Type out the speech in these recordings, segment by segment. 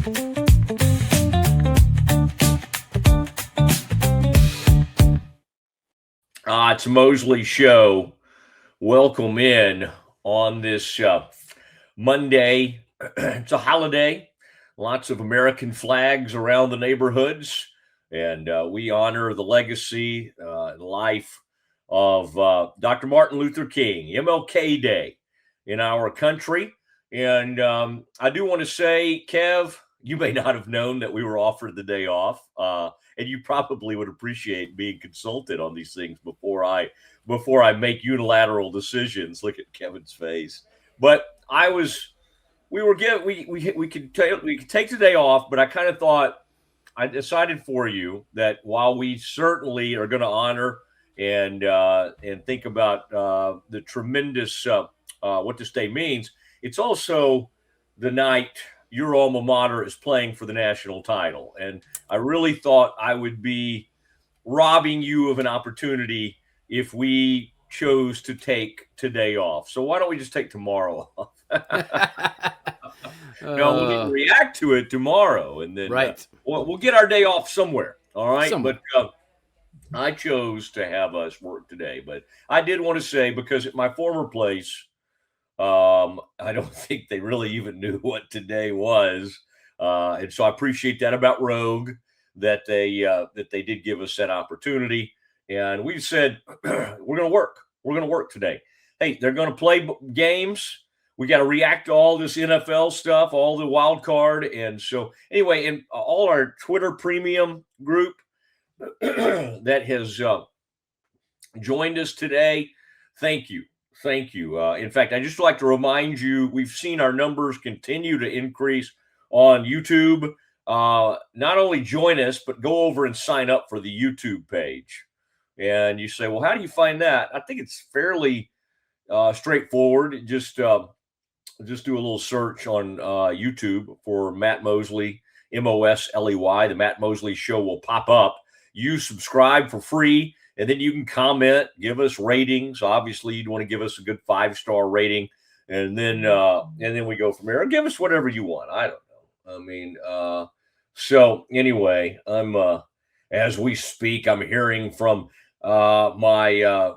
It's Mosley Show. Welcome in on this Monday. It's a holiday. Lots of American flags around the neighborhoods. And we honor the legacy and life of Dr. Martin Luther King, MLK Day in our country. And I do want to say, Kev, you may not have known that we were offered the day off. And you probably would appreciate being consulted on these things before I make unilateral decisions. Look at Kevin's face. But we could take the day off, but I kind of thought, I decided for you that while we certainly are going to honor and think about the tremendous what this day means, it's also the night your alma mater is playing for the national title. And I really thought I would be robbing you of an opportunity if we chose to take today off. So why don't we just take tomorrow off? No, we'll react to it tomorrow, and then we'll get our day off somewhere. All right. Somewhere. But I chose to have us work today. But I did want to say, because at my former place, I don't think they really even knew what today was. And so I appreciate that about Rogue, that they did give us that opportunity. And we said, we're going to work. We're going to work today. Hey, they're going to play games. We got to react to all this NFL stuff, all the wild card. And so anyway, in all our Twitter premium group that has joined us today, thank you. Thank you. In fact, I just like to remind you, we've seen our numbers continue to increase on YouTube. Not only join us, but go over and sign up for the YouTube page. And you say, well, how do you find that? I think it's fairly straightforward. Just do a little search on YouTube for Matt Mosley, Mosley. The Matt Mosley Show will pop up. You subscribe for free. And then you can comment, give us ratings. Obviously, you'd want to give us a good 5-star rating, and then we go from there. Or give us whatever you want. I don't know. I mean, so anyway, I'm as we speak, I'm hearing from my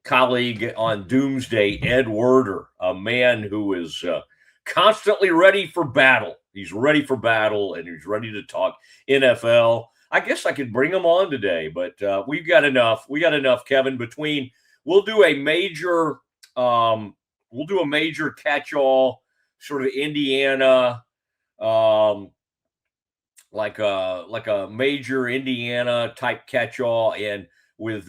colleague on Doomsday, Ed Werder, a man who is constantly ready for battle. He's ready for battle, and he's ready to talk NFL. I guess I could bring him on today, but we've got enough. We got enough, Kevin. We'll do a major catch-all sort of Indiana, like a major Indiana type catch-all, and with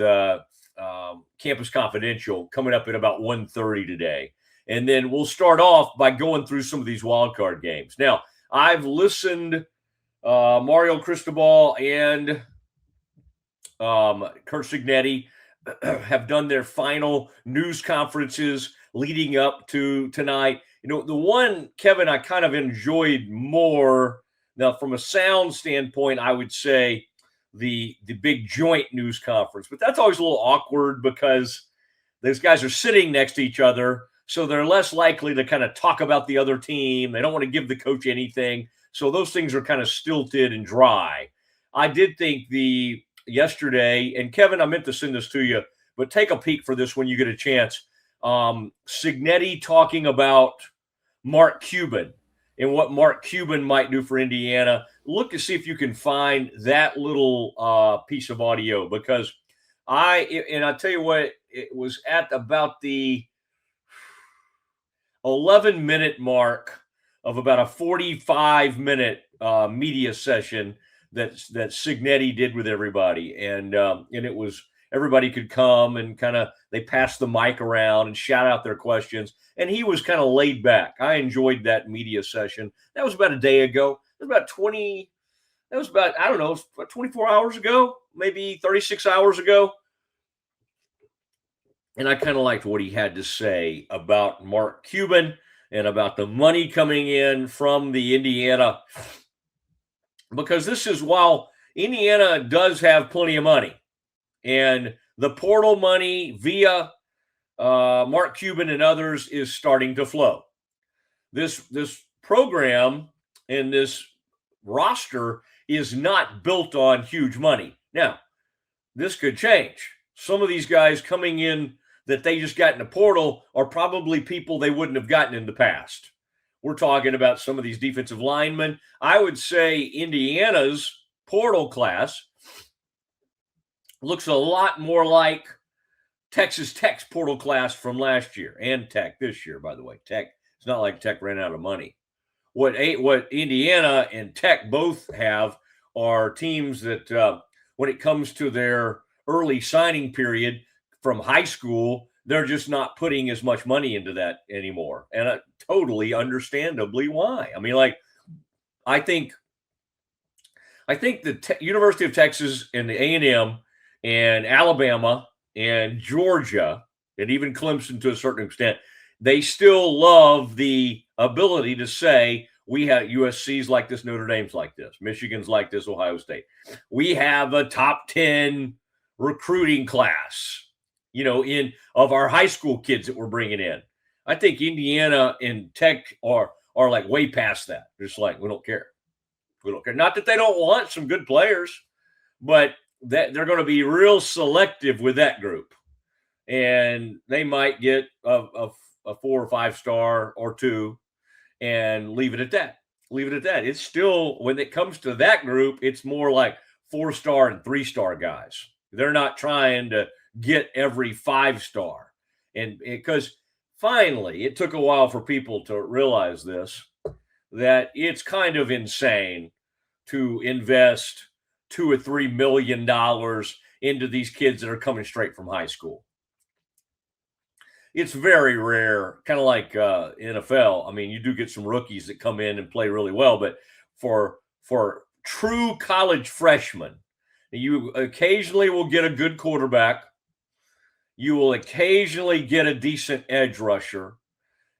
Campus Confidential coming up at about 1:30 today, and then we'll start off by going through some of these wild card games. Now, I've listened. Mario Cristobal and Kurt Signetti have done their final news conferences leading up to tonight. You know, the one, Kevin, I kind of enjoyed more. Now, from a sound standpoint, I would say the big joint news conference, but that's always a little awkward because those guys are sitting next to each other, so they're less likely to kind of talk about the other team. They don't want to give the coach anything. So those things are kind of stilted and dry. I did think yesterday, and Kevin, I meant to send this to you, but take a peek for this when you get a chance. Signetti talking about Mark Cuban and what Mark Cuban might do for Indiana. Look to see if you can find that little piece of audio, because I tell you what, it was at about the 11-minute mark of about a 45-minute media session that Signetti did with everybody, and it was, everybody could come and kind of, they passed the mic around and shout out their questions, and he was kind of laid back. I enjoyed that media session. That was about a day ago. It was about I don't know, about 24 hours ago, maybe 36 hours ago. And I kind of liked what he had to say about Mark Cuban and about the money coming in from the Indiana, because this is, while Indiana does have plenty of money, and the portal money via Mark Cuban and others is starting to flow. This program and this roster is not built on huge money. Now, this could change. Some of these guys coming in that they just got in the portal are probably people they wouldn't have gotten in the past. We're talking about some of these defensive linemen. I would say Indiana's portal class looks a lot more like Texas Tech's portal class from last year and Tech this year, by the way. Tech, it's not like Tech ran out of money. What Indiana and Tech both have are teams that when it comes to their early signing period from high school, they're just not putting as much money into that anymore. And totally understandably why. I mean, like, I think the University of Texas and the A&M and Alabama and Georgia and even Clemson to a certain extent, they still love the ability to say, we have USC's like this, Notre Dame's like this, Michigan's like this, Ohio State. We have a top 10 recruiting class, of our high school kids that we're bringing in. I think Indiana and Tech are like way past that. Just like, we don't care. We don't care. Not that they don't want some good players, but that they're going to be real selective with that group. And they might get a 4 or 5 star or 2 and leave it at that. It's still, when it comes to that group, it's more like 4-star and 3-star guys. They're not trying to get every 5-star. And because finally, it took a while for people to realize this, that it's kind of insane to invest $2 or $3 million into these kids that are coming straight from high school. It's very rare, kind of like NFL. I mean, you do get some rookies that come in and play really well, but for true college freshmen, you occasionally will get a good quarterback. You will occasionally get a decent edge rusher,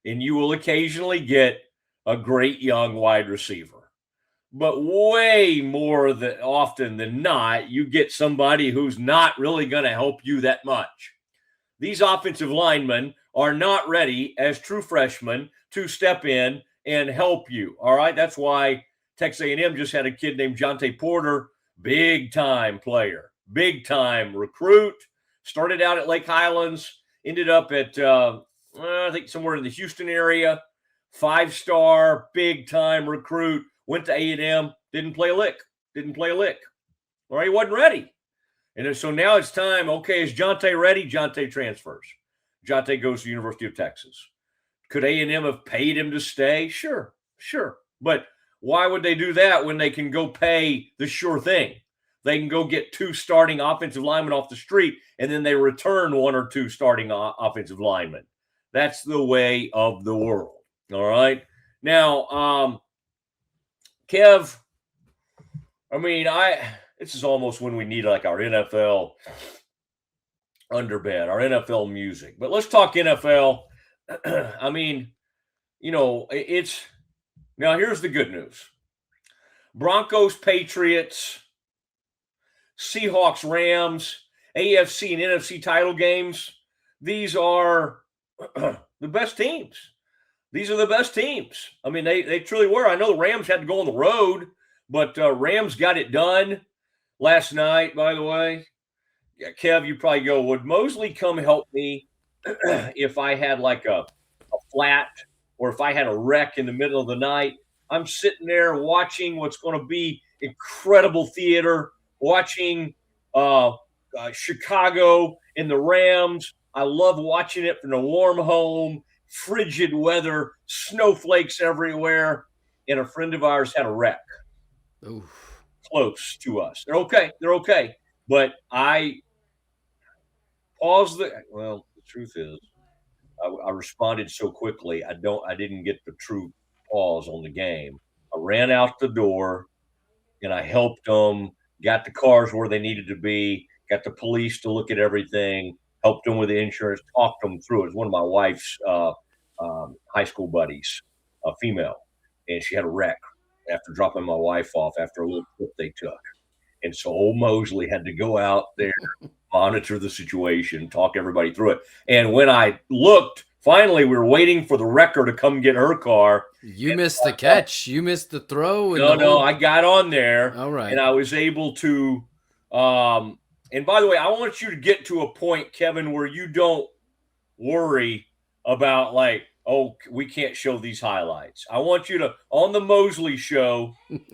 and you will occasionally get a great young wide receiver. But way more often than not, you get somebody who's not really going to help you that much. These offensive linemen are not ready as true freshmen to step in and help you. All right, that's why Texas A&M just had a kid named Jonte Porter, big-time player, big-time recruit. Started out at Lake Highlands, ended up at, I think, somewhere in the Houston area. 5-star, big-time recruit. Went to A&M, didn't play a lick. All right, he wasn't ready. And so now it's time, okay, is Jonte ready? Jonte transfers. Jonte goes to the University of Texas. Could A&M have paid him to stay? Sure. But why would they do that when they can go pay the sure thing? They can go get 2 starting offensive linemen off the street, and then they return 1 or 2 starting offensive linemen. That's the way of the world. All right. Now, Kev, I mean, this is almost when we need like our NFL underbed, our NFL music. But let's talk NFL. I mean, it's now here's the good news. Broncos, Patriots, Seahawks, Rams, AFC and NFC title games. These are the best teams. These are the best teams. I mean, they truly were. I know the Rams had to go on the road, but Rams got it done last night, by the way. Yeah, Kev, you probably go, would Mosley come help me if I had like a flat or if I had a wreck in the middle of the night? I'm sitting there watching what's going to be incredible theater, watching Chicago and the Rams. I love watching it from a warm home, frigid weather, snowflakes everywhere, and a friend of ours had a wreck. Oof. Close to us. They're okay. But I paused the truth is I responded so quickly. I didn't get the true pause on the game. I ran out the door and I helped them, got the cars where they needed to be, got the police to look at everything, helped them with the insurance, talked them through it. It was one of my wife's high school buddies, a female, and she had a wreck after dropping my wife off after a little trip they took. And so old Mosley had to go out there, monitor the situation, talk everybody through it. And when I looked finally we were waiting for the wrecker to come get her car. You missed the catch. You missed the throw. No, I got on there. All right. And I was able to and by the way, I want you to get to a point, Kevin, where you don't worry about like, oh, we can't show these highlights. I want you to, on the Mosley show,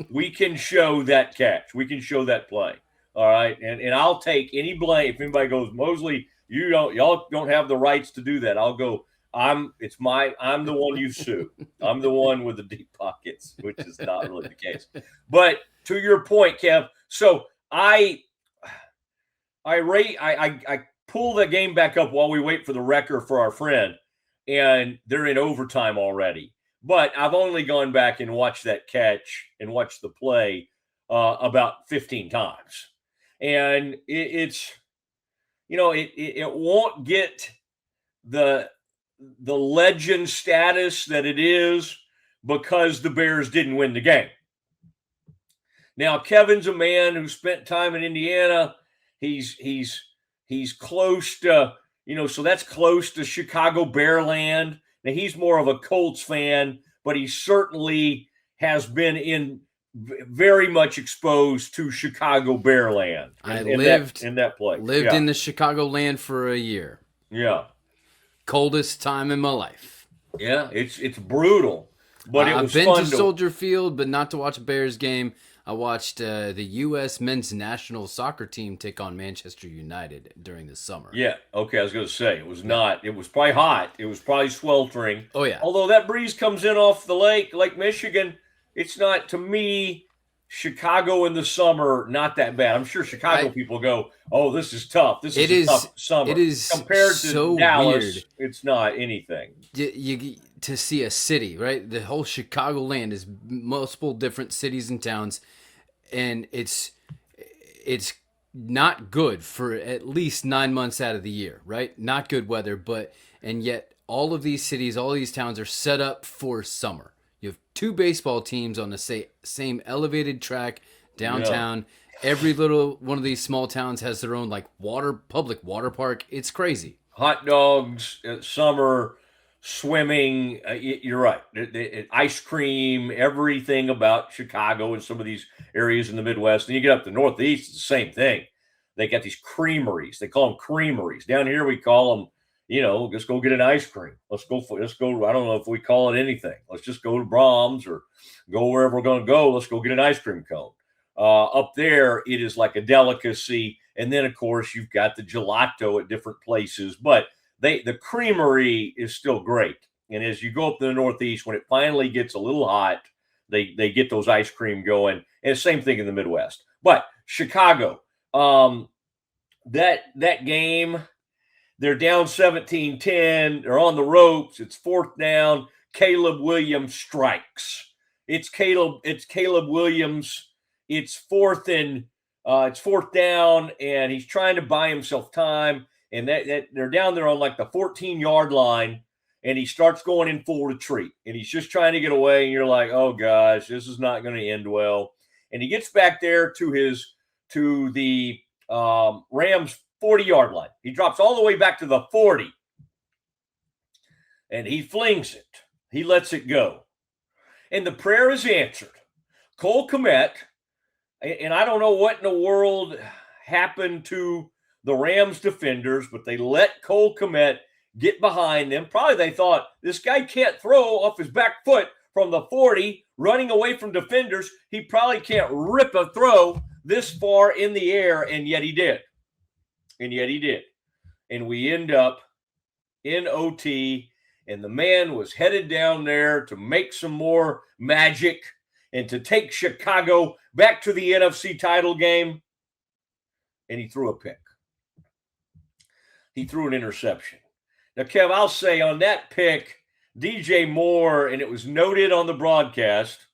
we can show that catch. We can show that play. All right. And I'll take any blame. If anybody goes, Mosley, y'all don't have the rights to do that. I'll go, I'm the one you sue. I'm the one with the deep pockets, which is not really the case. But to your point, Kev, so I pull the game back up while we wait for the wrecker for our friend, and they're in overtime already. But I've only gone back and watched that catch and watched the play about 15 times. And it won't get the legend status that it is because the Bears didn't win the game. Now, Kevin's a man who spent time in Indiana. He's close to, so that's close to Chicago Bearland. Now, he's more of a Colts fan, but he certainly has been very much exposed to Chicago Bearland. I lived in that place. Lived in the Chicago land for a year. Yeah. Coldest time in my life. Yeah, it's brutal. But it was fun. I've been to Soldier Field, but not to watch a Bears game. I watched the U.S. men's national soccer team take on Manchester United during the summer. Yeah, okay, I was going to say, it was probably hot. It was probably sweltering. Oh, yeah. Although that breeze comes in off the Lake Michigan, it's not, to me, Chicago in the summer, not that bad. I'm sure Chicago people go, oh, this is tough. This is a tough summer. It is compared to so Dallas, weird. It's not anything. You to see a city, right? The whole Chicago land is multiple different cities and towns, and it's not good for at least 9 months out of the year, right? Not good weather, and yet all of these cities, all these towns are set up for summer. You have two baseball teams on the same elevated track downtown. Yeah. Every little one of these small towns has their own public water park. It's crazy. Hot dogs, summer, swimming. You're right. Ice cream, everything about Chicago and some of these areas in the Midwest. And you get up to the Northeast, it's the same thing. They got these creameries. They call them creameries. Down here, we call them, just go get an ice cream. Let's go. I don't know if we call it anything. Let's just go to Brahms or go wherever we're going to go. Let's go get an ice cream cone. Up there, it is like a delicacy. And then, of course, you've got the gelato at different places. But the creamery is still great. And as you go up to the Northeast, when it finally gets a little hot, they get those ice cream going. And the same thing in the Midwest. But Chicago, that game, they're down 17-10. They're on the ropes. It's fourth down. Caleb Williams strikes. It's Caleb Williams. It's fourth down, and he's trying to buy himself time. And that they're down there on like the 14-yard line, and he starts going in full retreat. And he's just trying to get away, and you're like, oh gosh, this is not going to end well. And he gets back there to the Rams 40-yard line. He drops all the way back to the 40, and he flings it. He lets it go. And the prayer is answered. Cole Kmet, and I don't know what in the world happened to the Rams defenders, but they let Cole Kmet get behind them. Probably they thought, this guy can't throw off his back foot from the 40, running away from defenders. He probably can't rip a throw this far in the air, and yet he did. And we end up in OT, and the man was headed down there to make some more magic and to take Chicago back to the NFC title game, and he threw a pick. He threw an interception. Now, Kev, I'll say on that pick, DJ Moore, and it was noted on the broadcast,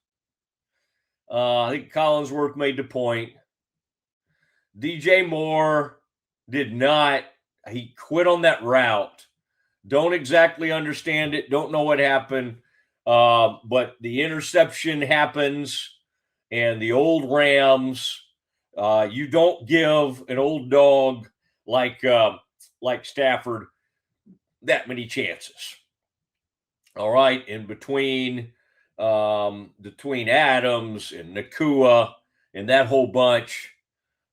I think Collinsworth made the point, DJ Moore he quit on that route. Don't exactly understand it. Don't know what happened. But the interception happens, and the old Rams, you don't give an old dog like Stafford that many chances. All right, in between Adams and Nakua and that whole bunch.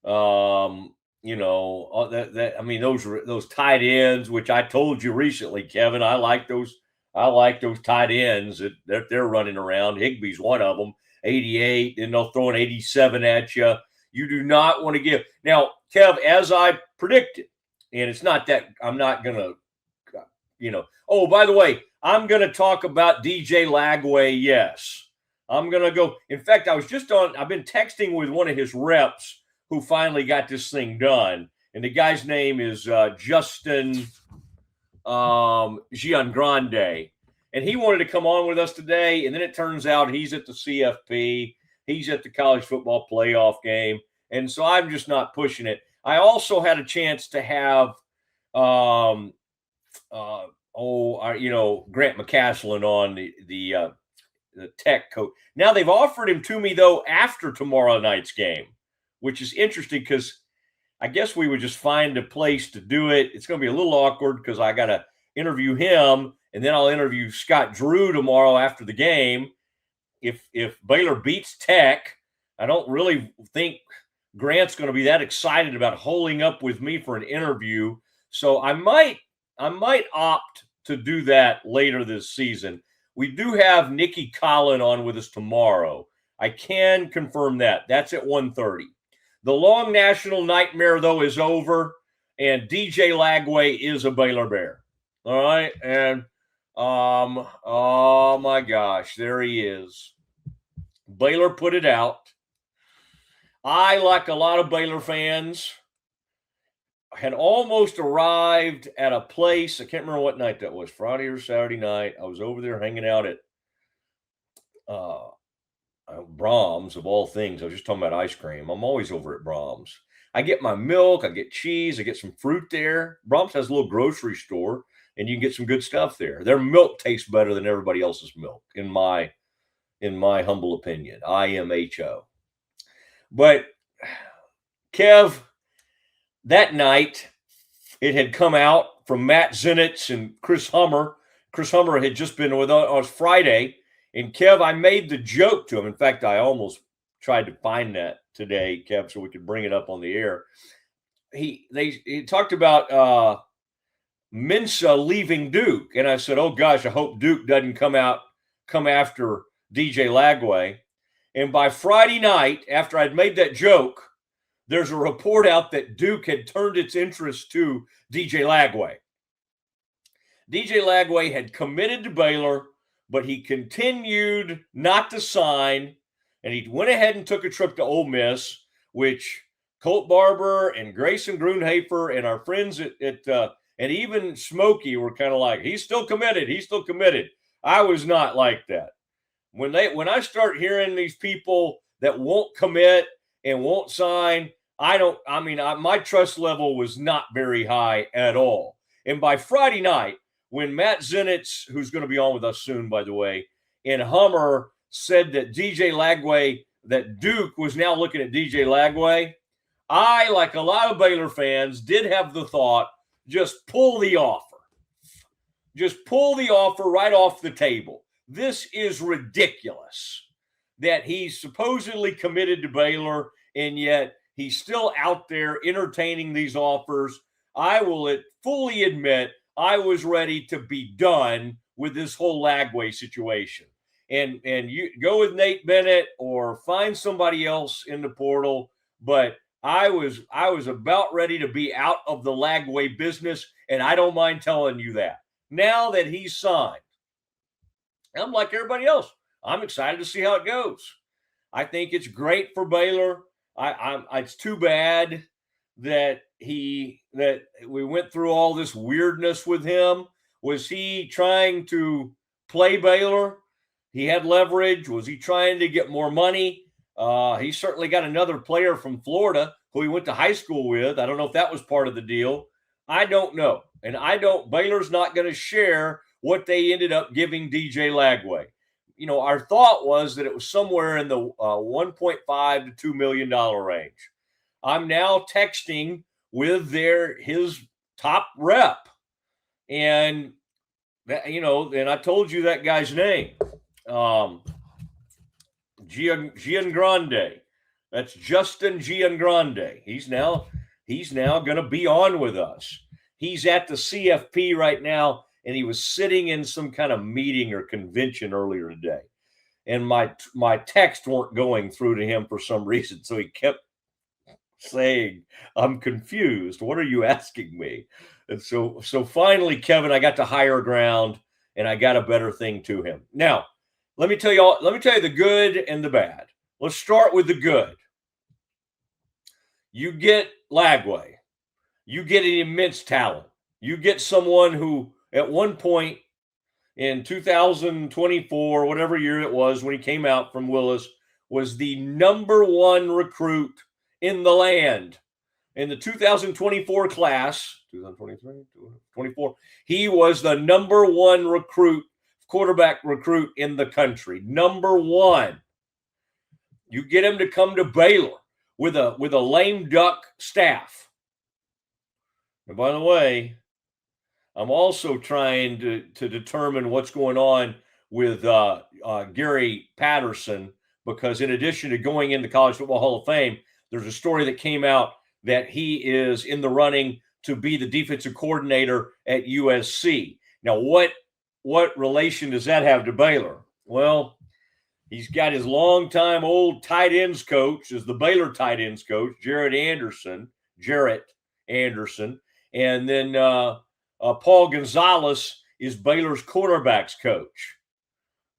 I mean, those tight ends, which I told you recently, Kevin. I like those. I like those tight ends that they're running around. Higbee's one of them, 88, and they'll throw an 87 at you. You do not want to give. Now, Kev, as I predicted, and it's not that I'm not going to, oh, by the way, I'm going to talk about DJ Lagway. Yes, I'm going to go. In fact, I've been texting with one of his reps who finally got this thing done. And the guy's name is Justin Giangrande. And he wanted to come on with us today. And then it turns out he's at the CFP. He's at the college football playoff game. And so I'm just not pushing it. I also had a chance to have, Grant McCaslin on the tech coach. Now they've offered him to me, though, after tomorrow night's game, which is interesting because I guess we would just find a place to do it. It's going to be a little awkward because I got to interview him, and then I'll interview Scott Drew tomorrow after the game. If Baylor beats Tech, I don't really think Grant's going to be that excited about holding up with me for an interview. So I might opt to do that later this season. We do have Nikki Collin on with us tomorrow. I can confirm that. That's at 1:30. The long national nightmare, though, is over, and DJ Lagway is a Baylor Bear. All right? And, oh, my gosh, there he is. Baylor put it out. I, like a lot of Baylor fans, had almost arrived at a place. I can't remember what night that was, Friday or Saturday night. I was over there hanging out at Brahms, of all things. I was just talking about ice cream. I'm always over at Brahms. I get my milk, I get cheese, I get some fruit there. Brahms has a little grocery store, and you can get some good stuff there. Their milk tastes better than everybody else's milk, in my humble opinion. IMHO. But Kev, that night, it had come out from Matt Zenitz and Chris Hummer. Chris Hummer had just been with us on Friday. And Kev, I made the joke to him. In fact, I almost tried to find that today, Kev, so we could bring it up on the air. He talked about Mensa leaving Duke. And I said, oh, gosh, I hope Duke doesn't come after DJ Lagway. And by Friday night, after I'd made that joke, there's a report out that Duke had turned its interest to DJ Lagway. DJ Lagway had committed to Baylor, but he continued not to sign, and he went ahead and took a trip to Ole Miss, which Colt Barber and Grayson Grunhafer and our friends and even Smokey were kind of like, he's still committed. He's still committed. I was not like that. When I start hearing these people that won't commit and won't sign, my trust level was not very high at all. And by Friday night, when Matt Zenitz, who's going to be on with us soon, by the way, and Hummer said that DJ Lagway, that Duke was now looking at DJ Lagway, I, like a lot of Baylor fans, did have the thought, just pull the offer. Just pull the offer right off the table. This is ridiculous that he's supposedly committed to Baylor, and yet he's still out there entertaining these offers. I will fully admit I was ready to be done with this whole Lagway situation. And you go with Nate Bennett or find somebody else in the portal, but I was about ready to be out of the Lagway business, and I don't mind telling you that. Now that he's signed, I'm like everybody else. I'm excited to see how it goes. I think it's great for Baylor. It's too bad that we went through all this weirdness with him. Was he trying to play Baylor? He had leverage. Was he trying to get more money? He certainly got another player from Florida who he went to high school with. I don't know if that was part of the deal. I don't know. And Baylor's not going to share what they ended up giving DJ Lagway. Our thought was that it was somewhere in the $1.5 to $2 million range. I'm now texting with his top rep, and that, you know, and I told you that guy's name. Giangrande. That's Justin Giangrande. He's now going to be on with us. He's at the CFP right now, and he was sitting in some kind of meeting or convention earlier today. And my text weren't going through to him for some reason, so he kept saying, "I'm confused. What are you asking me?" And so finally, Kevin, I got to higher ground, and I got a better thing to him. Now, let me tell you the good and the bad. Let's start with the good. You get Lagway. You get an immense talent. You get someone who, at one point in 2024, whatever year it was when he came out from Willis, was the number one recruit in the land. In the 2024 class, 2023, 24, he was the number one quarterback recruit in the country. Number one. You get him to come to Baylor with a lame duck staff. And by the way, I'm also trying to determine what's going on with Gary Patterson, because in addition to going into College Football Hall of Fame, there's a story that came out that he is in the running to be the defensive coordinator at USC. Now, what relation does that have to Baylor? Well, he's got his longtime old tight ends coach as the Baylor tight ends coach, Jarrett Anderson, and then Paul Gonzalez is Baylor's quarterbacks coach.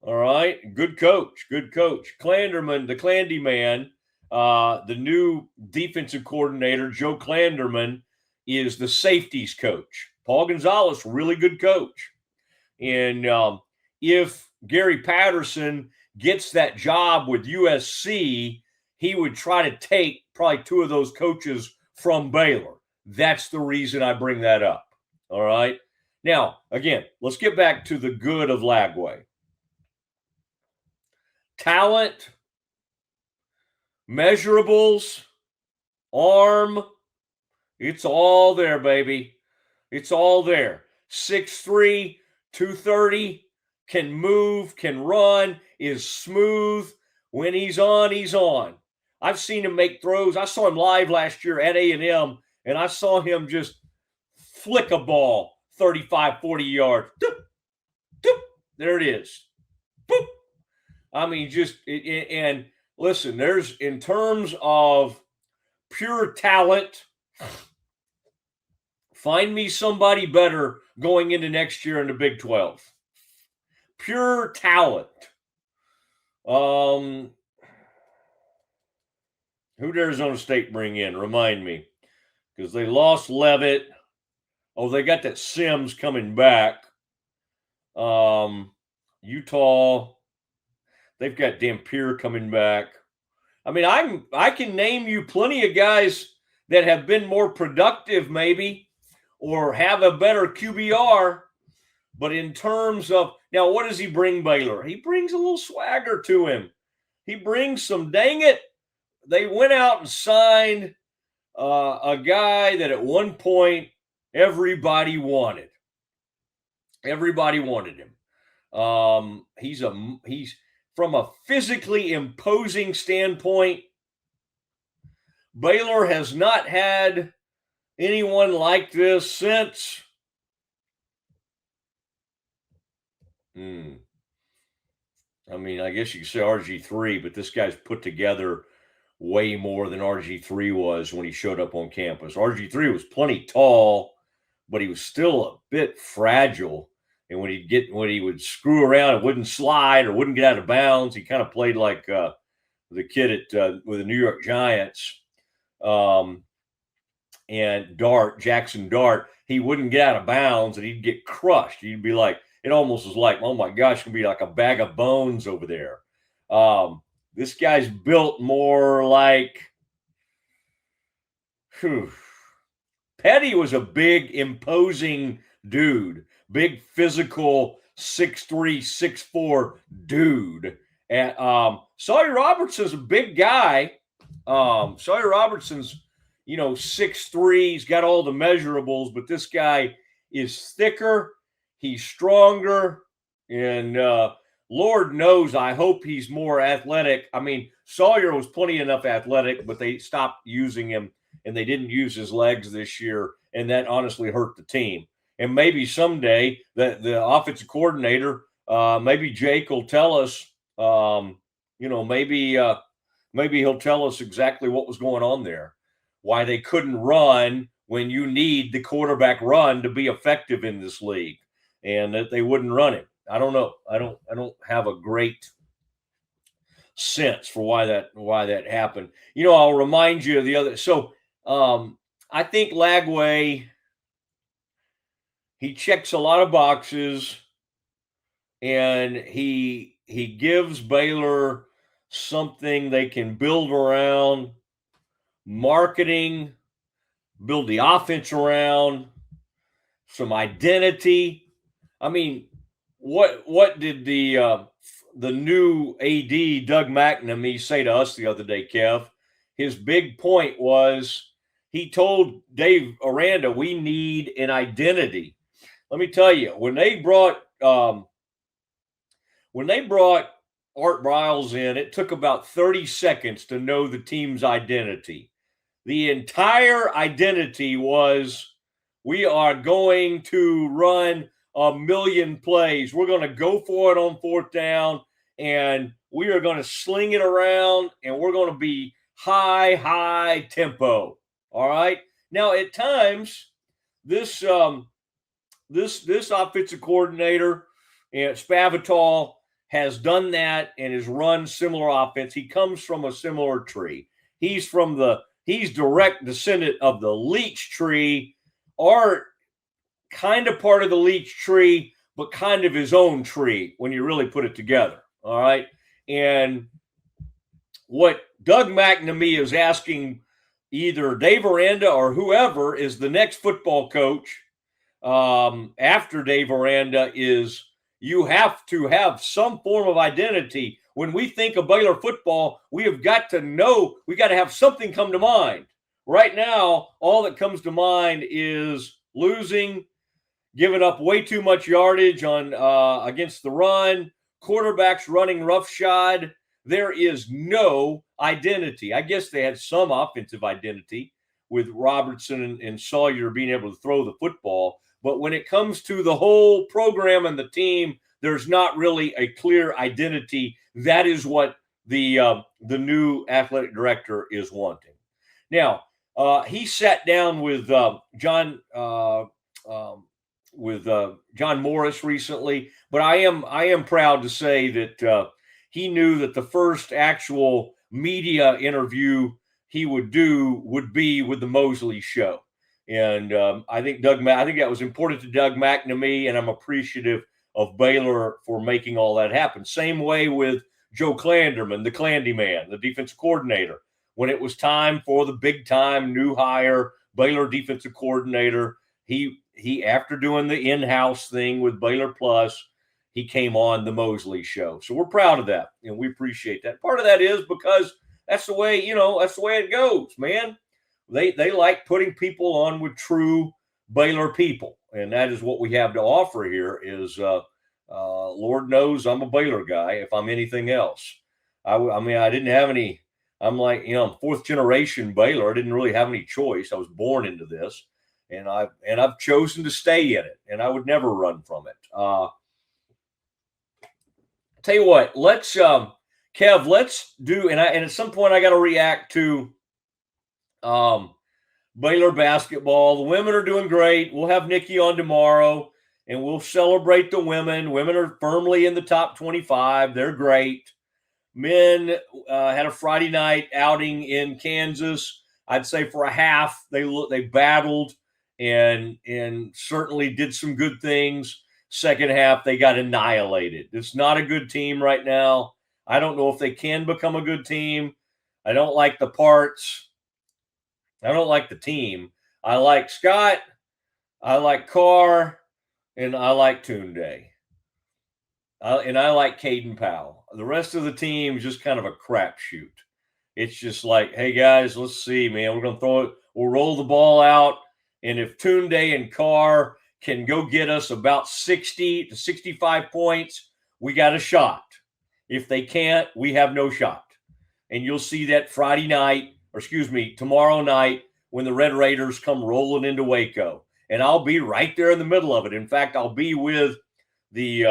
All right, good coach. Clanderman, the Clandy man, the new defensive coordinator, Joe Clanderman, is the safeties coach. Paul Gonzalez, really good coach. And if Gary Patterson gets that job with USC, he would try to take probably two of those coaches from Baylor. That's the reason I bring that up. All right. Now, again, let's get back to the good of Lagway. Talent, measurables, arm, it's all there, baby. It's all there. 6'3", 230, can move, can run, is smooth. When he's on, he's on. I've seen him make throws. I saw him live last year at A&M, and I saw him just flick a ball 35, 40 yards. Doop, doop, there it is. Boop. I mean, and listen, there's, in terms of pure talent, find me somebody better going into next year in the Big 12. Pure talent. Who did Arizona State bring in? Remind me. Because they lost Levitt. Oh, they got that Sims coming back. Utah. They've got Dampier coming back. I mean, I can name you plenty of guys that have been more productive, maybe, or have a better QBR. But in terms of, now, what does he bring Baylor? He brings a little swagger to him. He brings some, dang it, they went out and signed a guy that at one point everybody wanted. Everybody wanted him. He's from a physically imposing standpoint, Baylor has not had anyone like this since. I mean, I guess you could say RG3, but this guy's put together way more than RG3 was when he showed up on campus. RG3 was plenty tall, but he was still a bit fragile. And when he would screw around, it wouldn't slide or wouldn't get out of bounds. He kind of played like the kid with the New York Giants and Jackson Dart. He wouldn't get out of bounds and he'd get crushed. He'd be like, it almost was like, oh my gosh, it's gonna be like a bag of bones over there. This guy's built more like, Petty was a big, imposing dude. Big physical 6'3", 6'4" dude. And Sawyer Robertson's a big guy. Sawyer Robertson's, 6'3". He's got all the measurables, but this guy is thicker. he's stronger, and Lord knows I hope he's more athletic. I mean, Sawyer was plenty enough athletic, but they stopped using him, and they didn't use his legs this year, and that honestly hurt the team. And maybe someday the offensive coordinator, maybe Jake will tell us, maybe he'll tell us exactly what was going on there, why they couldn't run when you need the quarterback run to be effective in this league, and that they wouldn't run it. I don't know. I don't have a great sense for why that happened. I'll remind you of the other. So I think Lagway, he checks a lot of boxes, and he gives Baylor something they can build around, marketing, build the offense around, some identity. I mean, what did the new AD Doug McNamee say to us the other day, Kev? His big point was he told Dave Aranda, we need an identity. Let me tell you, when they brought Art Briles in, it took about 30 seconds to know the team's identity. The entire identity was, we are going to run 1,000,000 plays. We're going to go for it on fourth down, and we are going to sling it around, and we're going to be high tempo. All right. Now, at times, this offensive coordinator, Spavital, has done that and has run similar offense. He comes from a similar tree. He's direct descendant of the Leach tree, or kind of part of the Leach tree, but kind of his own tree when you really put it together. All right. And what Doug McNamee is asking either Dave Aranda or whoever is the next football coach after Dave Aranda is, you have to have some form of identity. When we think of Baylor football, we have got to know, we got to have something come to mind. Right now, all that comes to mind is losing, giving up way too much yardage on against the run, quarterbacks running roughshod. There is no identity. I guess they had some offensive identity with Robertson and Sawyer being able to throw the football. But when it comes to the whole program and the team, there's not really a clear identity. That is what the new athletic director is wanting. Now, he sat down with John Morris recently, but I am proud to say that he knew that the first actual media interview he would do would be with the Mosley show. And I think that was important to Doug McNamee, and I'm appreciative of Baylor for making all that happen. Same way with Joe Clanderman, the Clandy man, the defensive coordinator. When it was time for the big time new hire, Baylor defensive coordinator, he after doing the in-house thing with Baylor Plus, he came on the Mosley show. So we're proud of that, and we appreciate that. Part of that is because that's the way it goes, man. They like putting people on with true Baylor people, and that is what we have to offer here is Lord knows I'm a Baylor guy if I'm anything else. I didn't have any – I'm like, I'm fourth generation Baylor. I didn't really have any choice. I was born into this, and I've chosen to stay in it, and I would never run from it. Tell you what, let's Kev, let's do, and at some point I got to react to Baylor basketball. The women are doing great. We'll have Nikki on tomorrow, and we'll celebrate the women. Women are firmly in the top 25. They're great. Men had a Friday night outing in Kansas. I'd say for a half they battled and certainly did some good things. Second half they got annihilated. It's not a good team right now. I don't know if they can become a good team. I don't like the parts. I don't like the team. I like Scott. I like Carr. And I like Tunde. And I like Caden Powell. The rest of the team is just kind of a crapshoot. It's just like, hey, guys, let's see, man. We're going to throw it. We'll roll the ball out. And if Tunde and Carr can go get us about 60 to 65 points, we got a shot. If they can't, we have no shot. And you'll see that tomorrow night when the Red Raiders come rolling into Waco. And I'll be right there in the middle of it. In fact, I'll be with the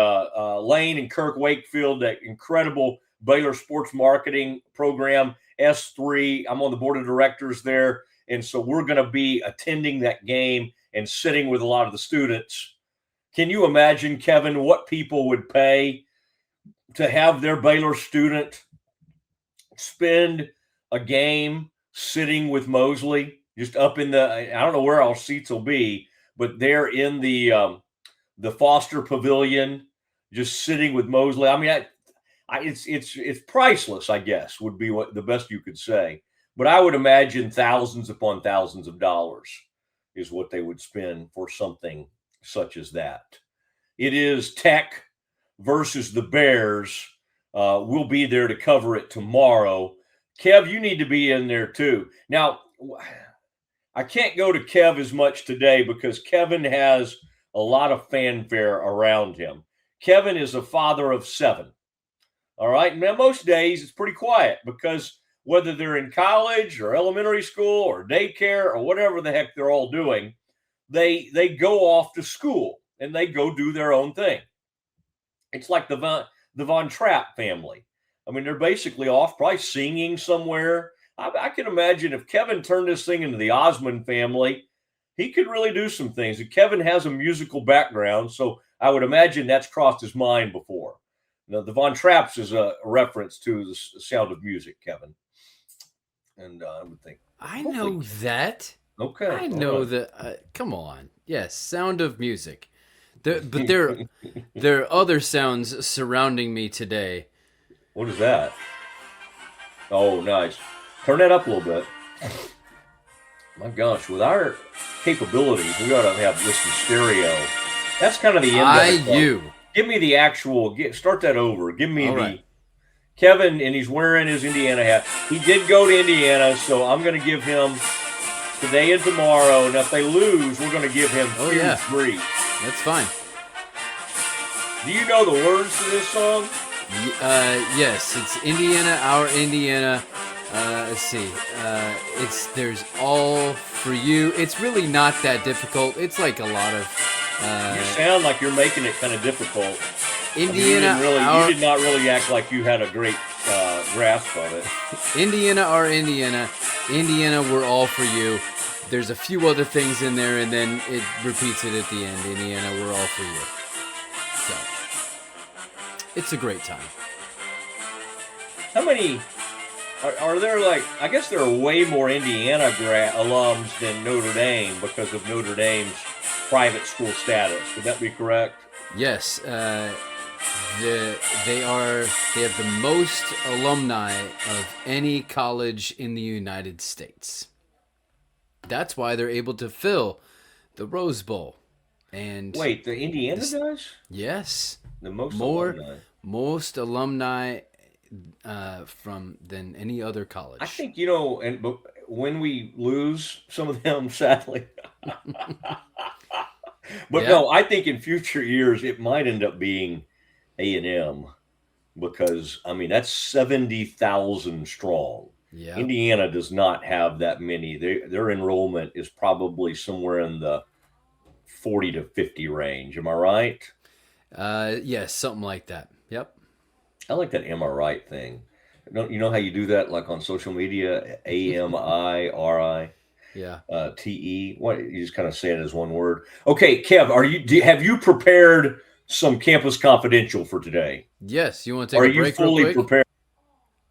Lane and Kirk Wakefield, that incredible Baylor sports marketing program, S3. I'm on the board of directors there. And so we're going to be attending that game and sitting with a lot of the students. Can you imagine, Kevin, what people would pay to have their Baylor student spend a game sitting with Mosley, just up in I don't know where our seats will be, but they're in the Foster Pavilion, just sitting with Mosley. I mean, it's priceless, I guess, would be what the best you could say. But I would imagine thousands upon thousands of dollars is what they would spend for something such as that. It is Tech versus the Bears. We'll be there to cover it tomorrow. Kev, you need to be in there too. Now, I can't go to Kev as much today because Kevin has a lot of fanfare around him. Kevin is a father of 7. All right. Now, most days it's pretty quiet because whether they're in college or elementary school or daycare or whatever the heck they're all doing, they go off to school and they go do their own thing. It's like the Von Trapp family. I mean, they're basically off, probably singing somewhere. I can imagine if Kevin turned this thing into the Osmond family, he could really do some things. And Kevin has a musical background, so I would imagine that's crossed his mind before. Now, the Von Trapps is a reference to the Sound of Music, Kevin. And I would think. I know that. Okay. I know that. Come on. Yes, Sound of Music. But there are other sounds surrounding me today. What is that? Oh, nice. Turn that up a little bit. My gosh, with our capabilities, we ought to have this in stereo. That's kind of the end of it. Give me the actual. Start that over. Give me the Kevin, and he's wearing his Indiana hat. He did go to Indiana, so I'm going to give him today and tomorrow. And if they lose, we're going to give him 3. That's fine. Do you know the words to this song? Yes, it's Indiana, our Indiana. Let's see. There's all for you. It's really not that difficult. It's like a lot of. You sound like you're making it kind of difficult. Indiana, you did not really act like you had a great grasp of it. Indiana, our Indiana. Indiana, we're all for you. There's a few other things in there, and then it repeats it at the end. Indiana, we're all for you. So, it's a great time. How many are there? Like, I guess there are way more Indiana alums than Notre Dame because of Notre Dame's private school status. Would that be correct? Yes. They have the most alumni of any college in the United States. That's why they're able to fill the Rose Bowl. And wait, the Indiana does? Yes. The most alumni than any other college. I think, but when we lose some of them, sadly. But no, I think in future years it might end up being A&M because, I mean, that's 70,000 strong. Yeah. Indiana does not have that many. Their enrollment is probably somewhere in the 40 to 50 range. Am I right? Yes, something like that. Yep. I like that "am I right" thing. You know how you do that, like on social media? AMIRI. Yeah. TE. What, you just kind of say it as one word. Okay, Kev, have you prepared some Campus Confidential for today? Yes. You want to take a break? Are you fully prepared?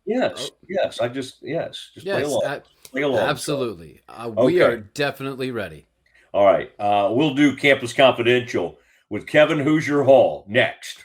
Yes. Yes. Just play along. Play along. Absolutely. We are definitely ready. All right. We'll do Campus Confidential with Kevin Hoosier Hall next.